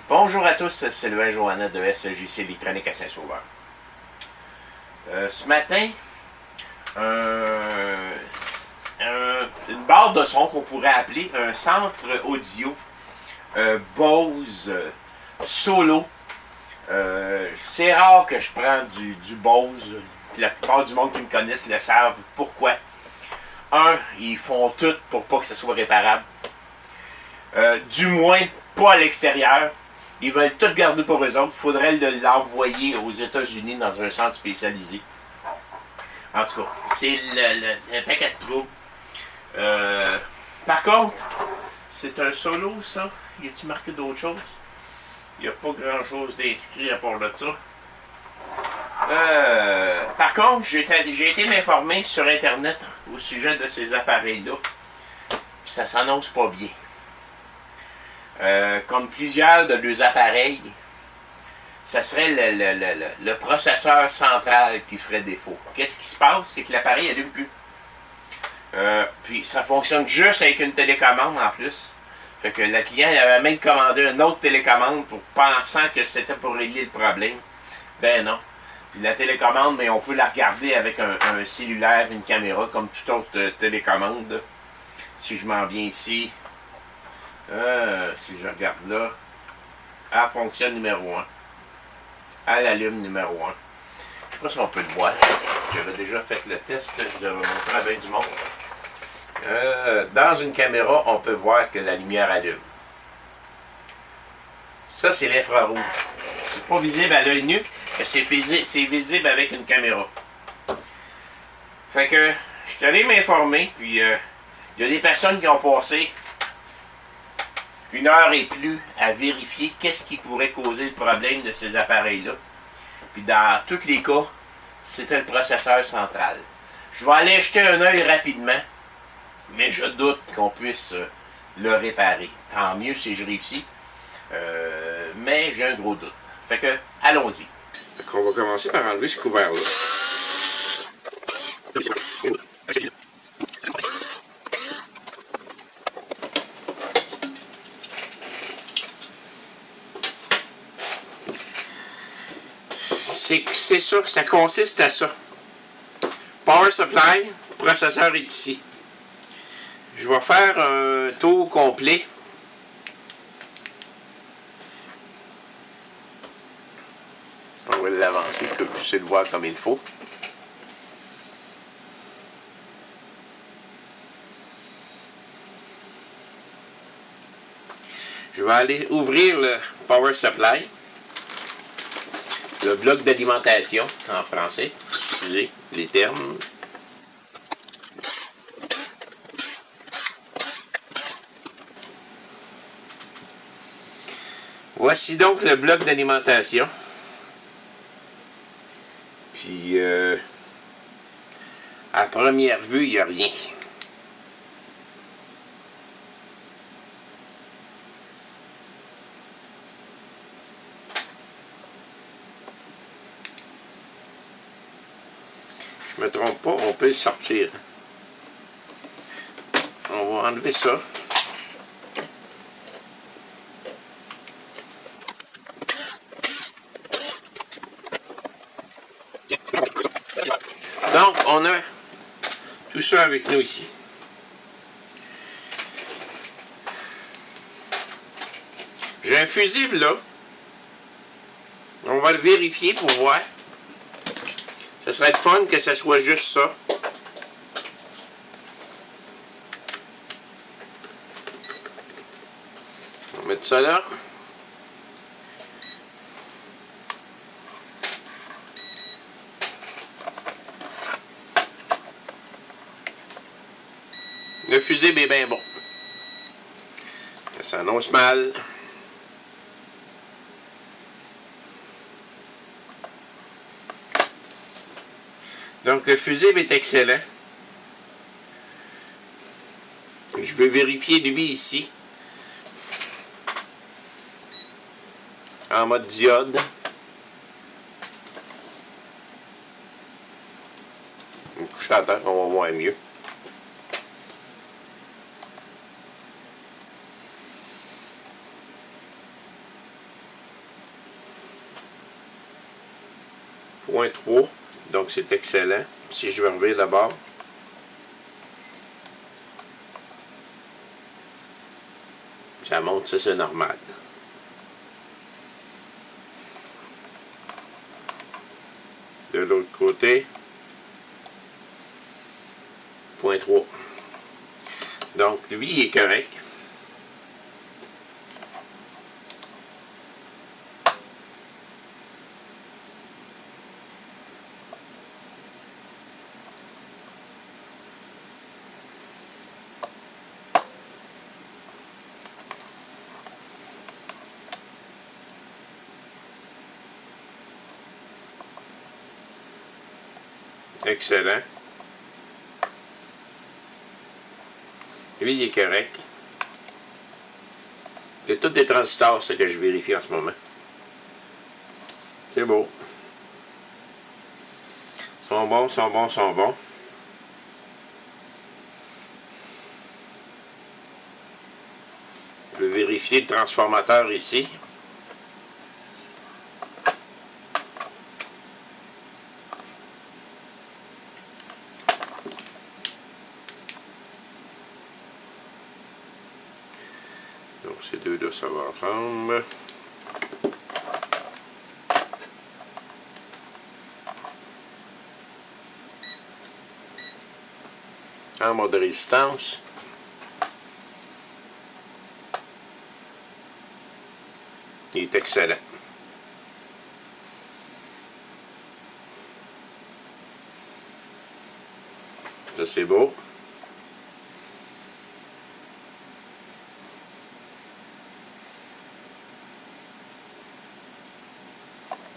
Bonjour à tous, c'est Sylvain Johannet de SJC Électronique à Saint-Sauveur. Ce matin, une barre de son qu'on pourrait appeler un centre audio Bose solo. C'est rare que je prends du Bose. La plupart du monde qui me connaissent le savent. Pourquoi? Ils font tout pour pas que ça soit réparable. Du moins, pas à l'extérieur. Ils veulent tout garder pour eux autres. Il faudrait l'envoyer aux États-Unis dans un centre spécialisé. En tout cas, c'est un paquet de troubles. Par contre, c'est un solo, ça. Y a-tu marqué d'autres choses? Il n'y a pas grand-chose d'inscrit à part de ça. Par contre, j'ai été m'informer sur Internet au sujet de ces appareils-là. Ça s'annonce pas bien. Comme plusieurs de leurs appareils, ça serait le processeur central qui ferait défaut. Qu'est-ce qui se passe? C'est que l'appareil n'allume plus. Puis ça fonctionne juste avec une télécommande en plus. Fait que le client avait même commandé une autre télécommande pensant que c'était pour régler le problème. Ben non. Puis la télécommande, mais on peut la regarder avec un cellulaire, une caméra, comme toute autre télécommande. Si je m'en viens ici, si je regarde là, elle fonctionne numéro 1. Elle allume numéro 1. Je sais pas si on peut le voir. J'avais déjà fait le test, je vais montrer avec du monde. Dans une caméra, on peut voir que la lumière allume. Ça, c'est l'infrarouge. C'est pas visible à l'œil nu, mais c'est visible avec une caméra. Fait que, je suis allé m'informer, puis il y a des personnes qui ont passé 1 heure et plus à vérifier qu'est-ce qui pourrait causer le problème de ces appareils-là. Puis dans tous les cas, c'était le processeur central. Je vais aller jeter un œil rapidement, mais je doute qu'on puisse le réparer. Tant mieux si je réussis, mais j'ai un gros doute. Fait que, allons-y. On va commencer par enlever ce couvert-là. C'est ça, ça consiste à ça. Power supply, processeur est ici. Je vais faire un tour complet. On va l'avancer pour que vous puissiez le voir comme il faut. Je vais aller ouvrir le power supply. Le bloc d'alimentation en français. Excusez les termes. Voici donc le bloc d'alimentation. Puis, à première vue, il n'y a rien. Je me trompe pas, on peut le sortir. On va enlever ça. Donc, on a tout ça avec nous ici. J'ai un fusible là. On va le vérifier pour voir. Ce serait le fun que ce soit juste ça. On va mettre ça là. Le fusible est bien bon. Ça annonce mal. Donc le fusible est excellent. Je vais vérifier lui ici. En mode diode. Je t'attends qu'on va voir mieux. Point 3, donc c'est excellent. Si je vais revenir d'abord. Ça monte, ça c'est normal. De l'autre côté, point 3. Donc lui il est correct. Excellent. Lui, il est correct. C'est tous des transistors, ce que je vérifie en ce moment. C'est beau. Ils sont bons, sont bons, sont bons. Je vais vérifier le transformateur ici. Donc ces deux-là, ça va ensemble. En mode résistance. Il est excellent. Ça c'est beau.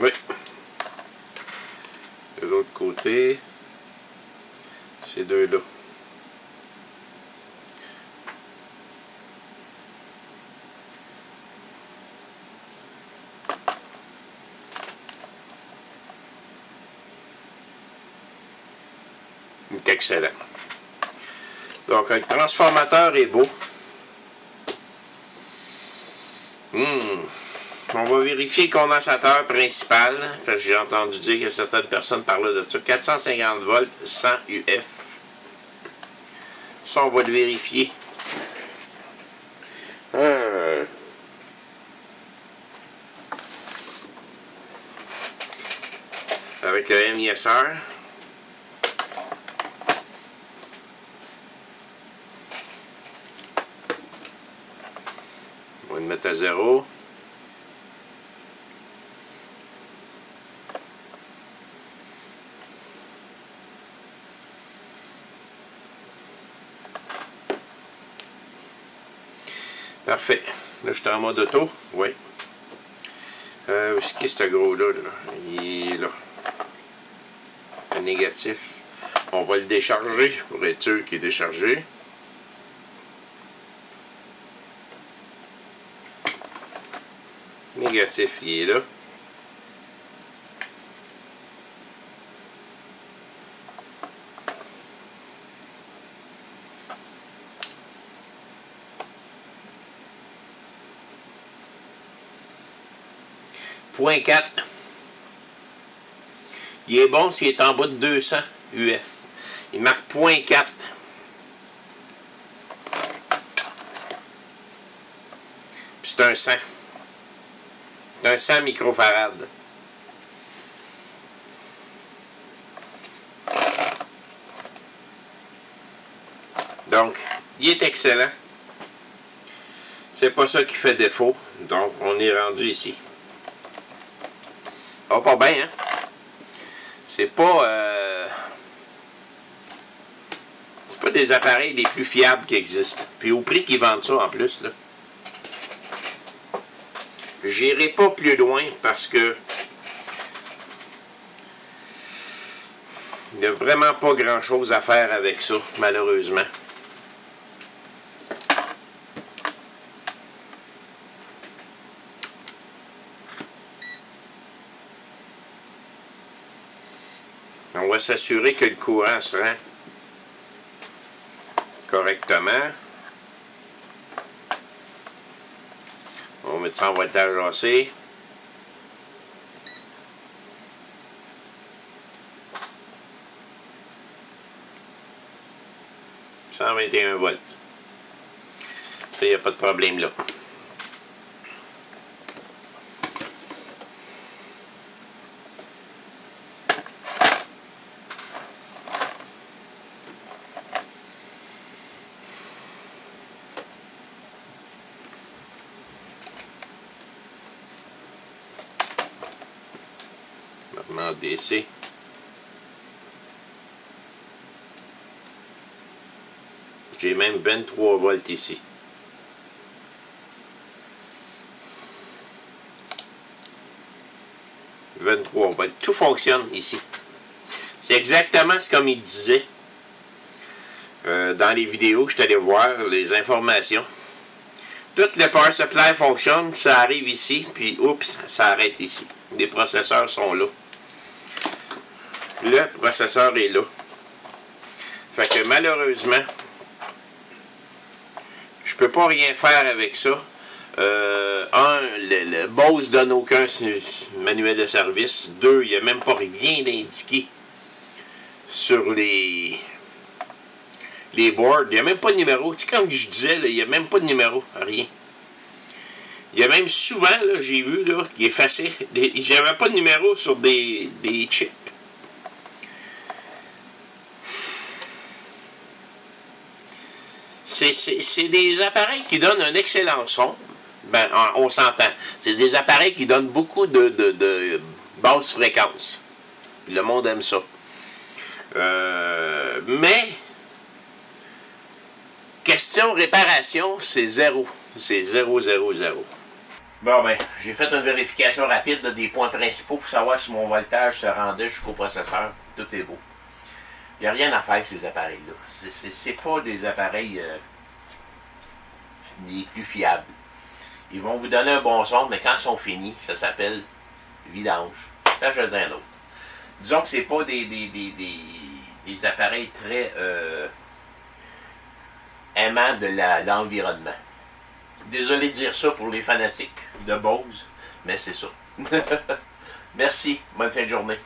Oui. De l'autre côté, ces deux-là. C'est excellent. Donc, le transformateur est beau. On va vérifier le condensateur principal, parce que j'ai entendu dire que certaines personnes parlaient de ça. 450 volts, 100 UF. Ça, on va le vérifier. Avec le MISR. On va le mettre à 0. Parfait. Là, je suis en mode auto. Oui. Où est-ce qu'il est ce gros-là? Là? Il est là. Le négatif. On va le décharger pour être sûr qu'il est déchargé. Négatif, il est là. Point 4. Il est bon s'il est en bas de 200 UF. Il marque point 4. Puis c'est un 100. C'est un 100 microfarad. Donc, il est excellent. C'est pas ça qui fait défaut. Donc, on est rendu ici. Oh, pas bien, hein? C'est pas des appareils les plus fiables qui existent. Puis au prix qu'ils vendent ça en plus, là. J'irai pas plus loin parce que Il n'y a vraiment pas grand-chose à faire avec ça, malheureusement. On va s'assurer que le courant se rend correctement. On va mettre ça en voltage AC. « 121 volts. Ça, il n'y a pas de problème là. Normalement DC. J'ai même 23 volts ici. « 23 volts. Tout fonctionne ici. C'est exactement ce comme il disait dans les vidéos que je suis allé voir, les informations. Tout le power supply fonctionne, ça arrive ici, puis oups, ça arrête ici. Les processeurs sont là. Le processeur est là. Fait que malheureusement, je peux pas rien faire avec ça. Le Bose donne aucun manuel de service. 2, il n'y a même pas rien d'indiqué sur les boards. Il n'y a même pas de numéro. Tu sais, comme je disais, là, il n'y a même pas de numéro. Rien. Il y a même souvent, j'ai vu, qui effaçait. J'avais pas de numéro sur des chips. C'est des appareils qui donnent un excellent son. Ben, on s'entend. C'est des appareils qui donnent beaucoup de basses fréquences. Puis le monde aime ça. Mais, question réparation, c'est 0. C'est 0, 0, 0. Bon, ben, j'ai fait une vérification rapide des points principaux pour savoir si mon voltage se rendait jusqu'au processeur. Tout est beau. Il n'y a rien à faire avec ces appareils-là. C'est pas des appareils les plus fiables. Ils vont vous donner un bon son, mais quand ils sont finis, ça s'appelle vidange. Là, je vais dire un autre. Disons que c'est pas des appareils très aimants de l'environnement. Désolé de dire ça pour les fanatiques de Bose, mais c'est ça. Merci, bonne fin de journée.